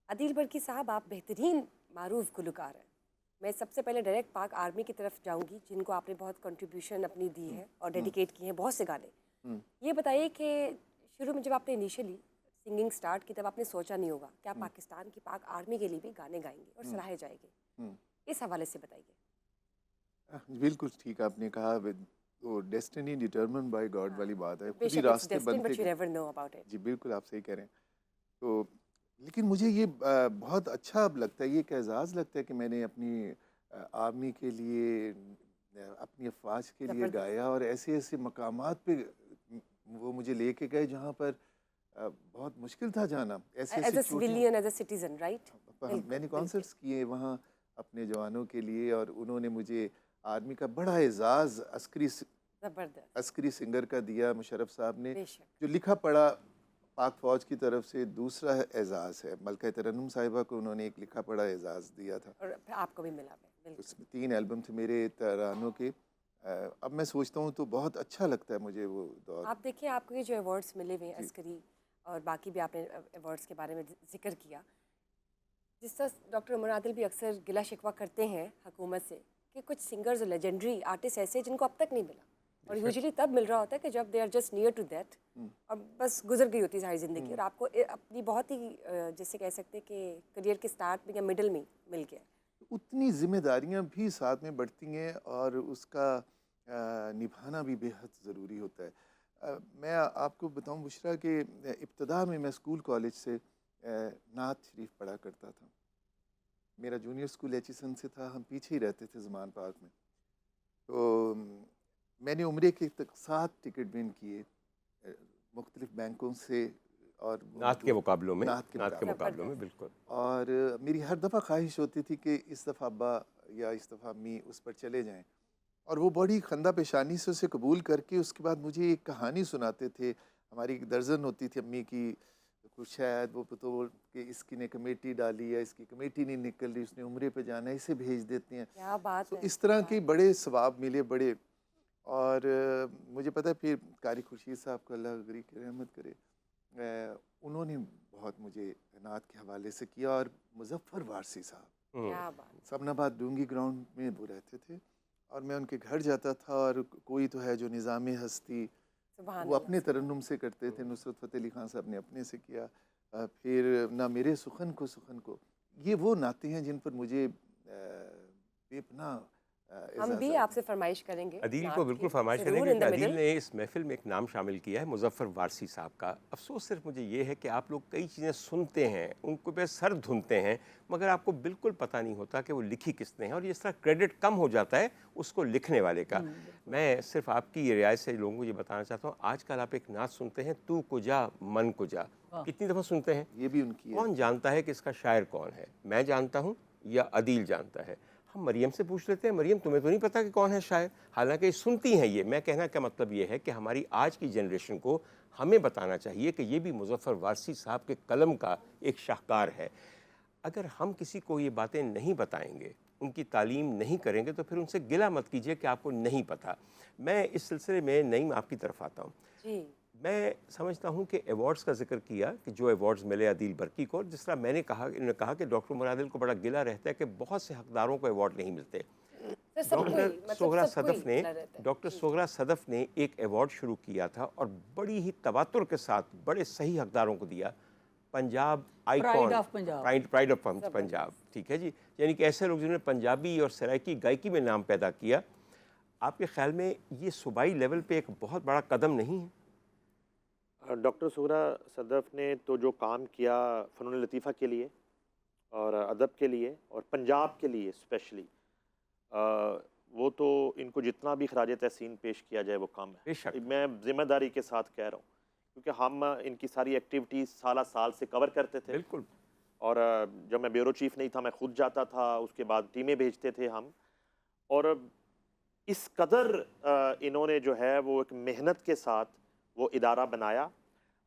عدیل برقی صاحب، آپ بہترین معروف گلوکار ہیں. میں سب سے پہلے ڈائریکٹ پاک آرمی کی طرف جاؤں گی، جن کو آپ نے بہت کنٹریبیوشن اپنی دی ہے اور ڈیڈیکیٹ کیے ہیں بہت سے گانے. یہ بتائیے کہ شروع میں جب آپ نے انیشلی سنگنگ سٹارٹ کی، تب آپ نے سوچا نہیں ہوگا کہ آپ پاکستان کی پاک آرمی کے لیے بھی گانے گائیں گے اور سراہے جائیں گے. اس حوالے سے بتائیے. بالکل ٹھیک آپ نے کہا، وہ ڈیسٹنی ڈیٹرمنڈ بائی گاڈ والی بات ہے، بے خود ہی شک اٹس راستے ڈیسٹنڈ بنتے بٹ یو گئے. Never know about it. جی بالکل آپ صحیح کہہ رہے ہیں. تو لیکن مجھے یہ بہت اچھا اب لگتا ہے، یہ ایک اعزاز لگتا ہے کہ میں نے اپنی آرمی کے لیے، اپنی افواج کے لیے زبردست. گایا، اور ایسے ایسے مقامات پہ وہ مجھے لے کے گئے جہاں پر بہت مشکل تھا جانا. ایسے ایز ایسے اے چوٹیاں civilian as a citizen, right. میں نے کانسرٹس کیے وہاں اپنے جوانوں کے لیے، اور انہوں نے مجھے آرمی کا بڑا اعزاز زبردست. عسکری سنگر کا دیا. مشرف صاحب نے بے شک. جو لکھا پڑھا پاک فوج کی طرف سے دوسرا اعزاز ہے. ملکہ ترنم صاحبہ کو انہوں نے ایک لکھا پڑھا اعزاز دیا تھا، اور پھر آپ کو بھی ملا ہے. بالکل. اس میں 3 البم تھے میرے ترانوں کے. اب میں سوچتا ہوں تو بہت اچھا لگتا ہے مجھے وہ دور. آپ دیکھیں، آپ کو یہ جو ایوارڈس ملے ہوئے ہیں عسکری اور باقی بھی آپ نے ایوارڈس کے بارے میں ذکر کیا، جس طرح ڈاکٹر عمر عادل بھی اکثر گلا شکوہ کرتے ہیں حکومت سے کہ کچھ سنگرز لیجنڈری آرٹسٹ ایسے جن کو اب تک نہیں ملا، اور یوزلی تب مل رہا ہوتا ہے کہ جب they are just near to death, اور بس گزر گئی ہوتی ہے ساری زندگی، اور آپ کو اپنی بہت ہی جیسے کہہ سکتے کہ کریئر کے سٹارٹ میں یا مڈل میں مل گیا. اتنی ذمہ داریاں بھی ساتھ میں بڑھتی ہیں، اور اس کا نبھانا بھی بے حد ضروری ہوتا ہے. میں آپ کو بتاؤں بشریٰ کہ ابتدا میں اسکول کالج سے نعت شریف پڑھا کرتا تھا. میرا جونیئر اسکول ایچیسن سے تھا، ہم پیچھے ہی رہتے تھے زمان پارک میں. تو میں نے عمرے کے 7 ٹکٹ ون کیے مختلف بینکوں سے، اور نعت کے مقابلوں میں، نعت کے مقابلوں میں بالکل. اور میری ہر دفعہ خواہش ہوتی تھی کہ اس دفعہ ابا یا اس دفعہ امی اس پر چلے جائیں، اور وہ بڑی خندہ پیشانی سے اسے قبول کر کے اس کے بعد مجھے ایک کہانی سناتے تھے. ہماری ایک درجن ہوتی تھی امی کی، کچھ شاید وہ تو کہ اس کی نے کمیٹی ڈالی ہے، اس کی کمیٹی نہیں نکل رہی، اس نے عمرے پہ جانا ہے، اسے بھیج دیتے ہیں. کیا بات تو ہے. اس طرح کے بڑے ثواب ملے بڑے. اور مجھے پتہ ہے پھر قاری خورشید صاحب کو اللہ غری کی رحمت کرے، انہوں نے بہت مجھے نعت کے حوالے سے کیا. اور مظفر وارثی صاحب کیا بات. سبن آباد ڈونگی گراؤنڈ میں وہ رہتے تھے، اور میں ان کے گھر جاتا تھا. اور کوئی تو ہے جو نظام ہستی سبحان وہ اللہ. اپنے ترنم سے کرتے تھے، نصرت فتح علی خان صاحب نے اپنے سے کیا. پھر نہ میرے سخن کو یہ وہ نعتیں ہیں جن پر مجھے بے پناہ ہم بھی آپ سے فرمائش کریں گے عدیل کو نعت بالکل کی، فرمائش کریں ضرور گے ان کہ دا عدیل مڈل. نے اس محفل میں ایک نام شامل کیا ہے مظفر وارثی صاحب کا. افسوس صرف مجھے یہ ہے کہ آپ لوگ کئی چیزیں سنتے ہیں، ان کو پہ سر دھنتے ہیں، مگر آپ کو بالکل پتہ نہیں ہوتا کہ وہ لکھی کس نے ہے، اور اس طرح کریڈٹ کم ہو جاتا ہے اس کو لکھنے والے کا. میں صرف آپ کی یہ رعایت سے لوگوں کو یہ بتانا چاہتا ہوں، آج کل آپ ایک نعت سنتے ہیں تو کجا من کجا، کتنی دفعہ سنتے ہیں؟ یہ بھی ان کی ہے. کون جانتا ہے کہ اس کا شاعر کون ہے؟ میں جانتا ہوں یا عدیل جانتا ہے؟ ہم مریم سے پوچھ لیتے ہیں، مریم تمہیں تو نہیں پتہ کہ کون ہے شاعر، حالانکہ سنتی ہیں یہ. میں کہنا کا مطلب یہ ہے کہ ہماری آج کی جنریشن کو ہمیں بتانا چاہیے کہ یہ بھی مظفر وارثی صاحب کے قلم کا ایک شاہکار ہے. اگر ہم کسی کو یہ باتیں نہیں بتائیں گے، ان کی تعلیم نہیں کریں گے، تو پھر ان سے گلہ مت کیجیے کہ آپ کو نہیں پتہ. میں اس سلسلے میں نعیم آپ کی طرف آتا ہوں. جی. میں سمجھتا ہوں کہ ایوارڈز کا ذکر کیا کہ جو ایوارڈز ملے عدیل برقی کو، جس طرح میں نے کہا، انہوں نے کہا کہ ڈاکٹر عمر عادل کو بڑا گلہ رہتا ہے کہ بہت سے حقداروں کو ایوارڈ نہیں ملتے. ڈاکٹر سغرا صدف نے ایک ایوارڈ شروع کیا تھا اور بڑی ہی تواتر کے ساتھ بڑے صحیح حقداروں کو دیا، Punjab icon, pride of Punjab. ٹھیک ہے جی، یعنی کہ ایسے لوگ جنہوں نے پنجابی اور سرائکی گائکی میں نام پیدا کیا. آپ کے خیال میں یہ صوبائی لیول پہ ایک بہت بڑا قدم نہیں ہے؟ ڈاکٹر سغرا صدف نے تو جو کام کیا فنون لطیفہ کے لیے اور ادب کے لیے اور پنجاب کے لیے اسپیشلی، وہ تو ان کو جتنا بھی خراج تحسین پیش کیا جائے وہ کم ہے. میں ذمہ داری کے ساتھ کہہ رہا ہوں کیونکہ ہم ان کی ساری ایکٹیویٹیز سالہ سال سے کور کرتے تھے. بالکل. اور جب میں بیورو چیف نہیں تھا میں خود جاتا تھا، اس کے بعد ٹیمیں بھیجتے تھے ہم. اور اس قدر انہوں نے جو ہے وہ ایک محنت کے ساتھ وہ ادارہ بنایا.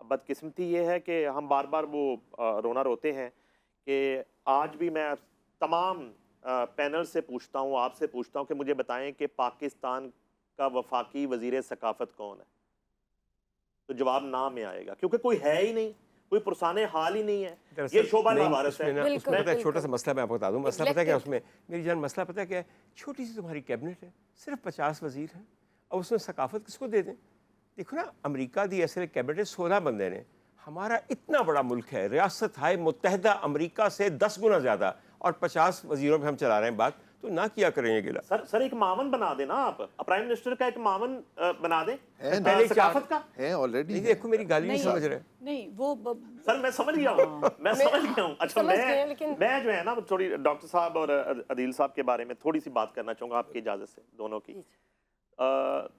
بدقسمتی یہ ہے کہ ہم بار بار وہ رونا روتے ہیں کہ آج بھی میں تمام پینل سے پوچھتا ہوں، آپ سے پوچھتا ہوں کہ مجھے بتائیں کہ پاکستان کا وفاقی وزیر ثقافت کون ہے، تو جواب نہ میں آئے گا کیونکہ کوئی ہے ہی نہیں. कोई पुरसाने हाल ही नहीं है। दरअसल ये शोभा नहीं, लावारिस उसमें है। ना, बिल्कुल, उसमें पता है बिल्कुल। छोटा सा मसला मैं आपको बता दूं। मसला पता है क्या उसमें, मेरी जान, मसला पता है क्या है? छोटी सी तुम्हारी कैबिनेट है, सिर्फ 50 वजीर हैं, और उसमें सकाफत किसको दे दें? देखो ना, अमेरिका दी ऐसे कैबिनेट 16 बंदे ने, हमारा इतना बड़ा मुल्क है, रियासत हाय मुत्तहदा अमेरिका से 10 गुना ज़्यादा, और 50 वजीरों पे हम चला रहे हैं बात, तो ना किया करेंगे गिला। सर एक मावन बना देना आप, प्राइम मिनिस्टर का एक मावन बना दें, है पहले सकाफत का। है ऑलरेडी। नहीं, देखो मेरी गाली नहीं समझ रहे। नहीं वो सर मैं समझ गया हूँ, मैं समझ गया हूँ। अच्छा समझ गए, लेकिन मैं जो है ना थोड़ी डॉक्टर साहब और अदील साहब के बारे में थोड़ी सी बात करना चाहूँगा आपकी इजाज़त से, दोनों की।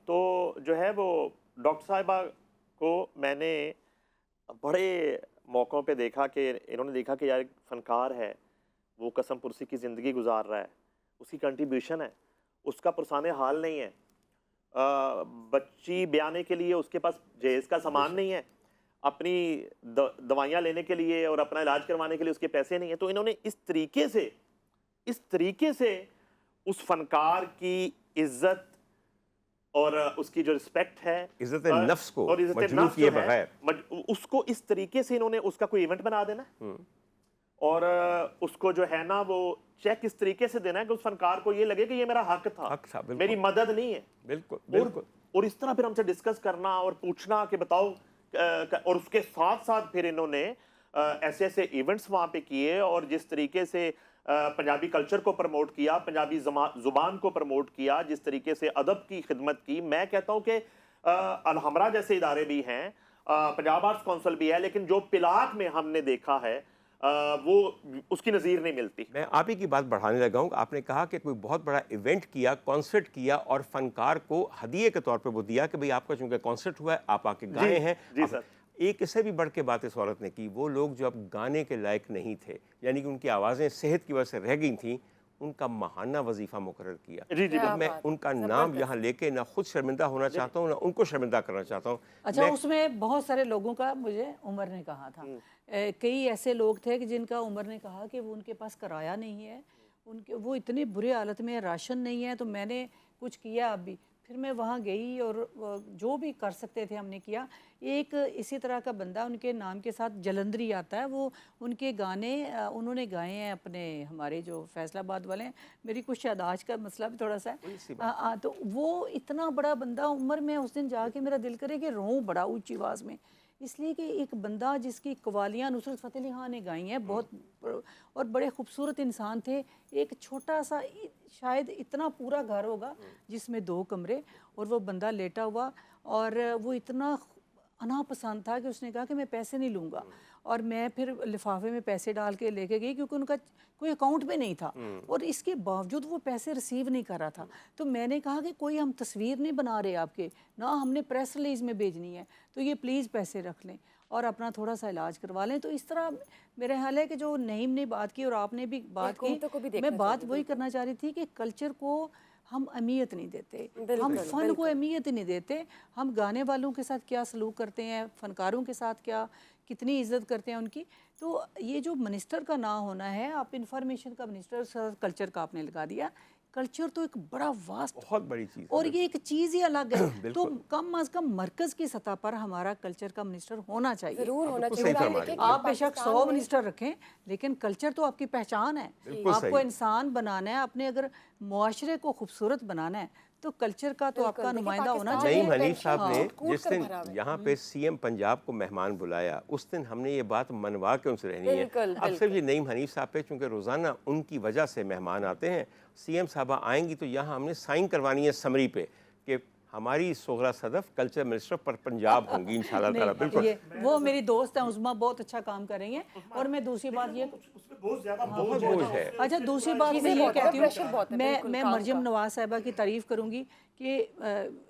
तो जो है वो डॉक्टर साहिबा को मैंने बड़े मौक़ों पे देखा कि इन्होंने देखा कि यार एक फ़नकार है, वो कसम पुरसी की ज़िंदगी गुजार रहा है, उसकी कंट्रीब्यूशन है, उसका पुरसाने हाल नहीं है, बच्ची ब्याने के लिए उसके पास जहेज़ का सामान नहीं है, अपनी दवाइयाँ लेने के लिए और अपना इलाज करवाने के लिए उसके पैसे नहीं है। तो इन्होंने इस तरीके से उस फनकार की इज्जत और उसकी जो रिस्पेक्ट है, इज्जत नफ्स को और इज्जत मजरूह नफ्स किए जो है, बगैर उसको इस तरीके से इन्होंने उसका कोई इवेंट बना देना है, और उसको जो है ना वो चेक इस तरीके से देना है कि उस फनकार को ये लगे कि ये मेरा हक था, बिल्कुल। मेरी मदद नहीं है। बिल्कुल बिल्कुल। और इस तरह फिर हमसे डिस्कस करना और पूछना कि बताओ, और उसके साथ साथ फिर इन्होंने ऐसे ऐसे इवेंट्स वहाँ पे किए, और जिस तरीके से पंजाबी कल्चर को प्रमोट किया, पंजाबी ज़ुबान को प्रमोट किया, जिस तरीके से अदब की खिदमत की। मैं कहता हूँ कि अलहमरा जैसे इदारे भी हैं, पंजाब आर्ट्स काउंसिल भी है, लेकिन जो पिलाक में हमने देखा है वो उसकी नज़ीर नहीं मिलती। मैं आप ही की बात बढ़ाने लगा हूँ। आपने कहा कि कोई बहुत बड़ा इवेंट किया, कॉन्सर्ट किया, और फनकार को हदिये के तौर पे वो दिया कि भाई आपका चूंकि कॉन्सर्ट हुआ है, आप आके गाए हैं। जी सर। एक इससे भी बढ़ के बात इस औरत ने की, वो लोग जो अब गाने के लायक नहीं थे, यानी कि उनकी आवाज़ें सेहत की वजह से रह गई थी, उनका महाना वजीफ़ा मुकर्रर किया। जी जी। क्या मैं बात, उनका नाम यहाँ लेके ना खुद शर्मिंदा होना चाहता हूँ, ना उनको शर्मिंदा करना चाहता हूँ। अच्छा, उसमें बहुत सारे लोगों का मुझे उमर ने कहा था, कई ऐसे लोग थे कि जिनका उमर ने कहा कि वो उनके पास किराया नहीं है, उनके वो इतनी बुरी हालत में, राशन नहीं है, तो मैंने कुछ किया अभी। फिर मैं वहाँ गई और जो भी कर सकते थे हमने किया। एक इसी तरह का बंदा, उनके नाम के साथ जलंधरी आता है, वो उनके गाने उन्होंने गाए हैं अपने, हमारे जो फैसलाबाद वाले हैं। मेरी कुछ यादाश्त का मसला भी थोड़ा सा है। तो वो इतना बड़ा बंदा, उम्र में उस दिन जाके मेरा दिल करे कि रोऊं बड़ा ऊंची आवाज़ में, इसलिए कि एक बंदा जिसकी कवालियाँ नुसरत फ़तेह अली खान ने गाई हैं, बहुत और बड़े खूबसूरत इंसान थे। एक छोटा सा शायद इतना पूरा घर होगा जिसमें 2 कमरे, और वो बंदा लेटा हुआ, और वो इतना अनापसंद था कि उसने कहा कि मैं पैसे नहीं लूँगा, और मैं फिर लिफाफे में पैसे डाल के लेके गई, क्योंकि उनका कोई अकाउंट में नहीं था, और इसके बावजूद वो पैसे रिसीव नहीं कर रहा था। तो मैंने कहा कि कोई हम तस्वीर नहीं बना रहे आपके ना, हमने प्रेस रिलीज़ में भेजनी है, तो ये प्लीज़ पैसे रख लें और अपना थोड़ा सा इलाज करवा लें। तो इस तरह मेरा ख्याल है कि जो नईम ने बात की और आपने भी बात की, मैं बात वही करना चाह रही थी कि कल्चर को हम अहमियत नहीं देते, हम फ़न को अहमियत नहीं देते। हम गाने वालों के साथ क्या सलूक करते हैं, फ़नकारों के साथ क्या, कितनी इज्जत करते हैं उनकी। तो ये जो मिनिस्टर का ना होना है, आप इंफॉर्मेशन का मिनिस्टर, कल्चर का आपने लगा दिया। कल्चर तो एक बड़ा वास्ट, बहुत बड़ी चीज़, और ये एक चीज़ ही अलग है। तो कम अज़ कम मरकज़ की सतह पर हमारा कल्चर का मिनिस्टर होना चाहिए। जरूर होना बिल्कुल चाहिए। सही फरमा रही हैं। आप बेशक 100 मिनिस्टर रखें, लेकिन कल्चर तो आपकी पहचान है। बिल्कुल आपको सही। इंसान बनाना है, अपने अगर मुआशरे को खूबसूरत बनाना है, तो कल्चर का तो आपका नुमाइंदा होना चाहिए। नईम हनीफ साहब ने कूट जिस कर दिन भरा हुआ है। यहाँ पे सीएम पंजाब को मेहमान बुलाया, उस दिन हमने ये बात मनवा के उनसे रहनी है। बिल्कुल, अब सिर्फ ये नईम हनीफ साहब पे चूँकि रोज़ाना उनकी वजह से मेहमान आते हैं, सीएम साहबा आएंगी तो यहाँ हमने साइन करवानी है समरी पे कि हमारी सोहरा सदफ कल्चर मिनिस्टर पर पंजाब होंगी इंशाल्लाह ताला। बिल्कुल, ये वो मेरी दोस्त है उज़मा, बहुत अच्छा काम करेंगे। और मैं दूसरी बात ये, बहुत ज्यादा बोझ है। अच्छा दूसरी बात मैं चीज़ें ये बहुत है, कहती प्रेशर हूँ, बहुत है, मैं बिल्कुल, मैं काम मरजम का। नवाज साहिबा की तारीफ़ करूँगी कि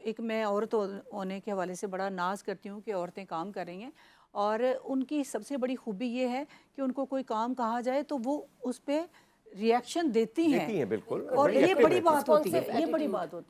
एक मैं औरत होने के हवाले से बड़ा नाज करती हूँ कि औरतें काम कर रही हैं, और उनकी सबसे बड़ी खूबी ये है कि उनको कोई काम कहा जाए तो वो उस पर रिएक्शन देती हैं, बिल्कुल, और बड़ी ये एक्टिव बड़ी रहती बात होती है, Responsive ये बड़ी attitude। बात होती है।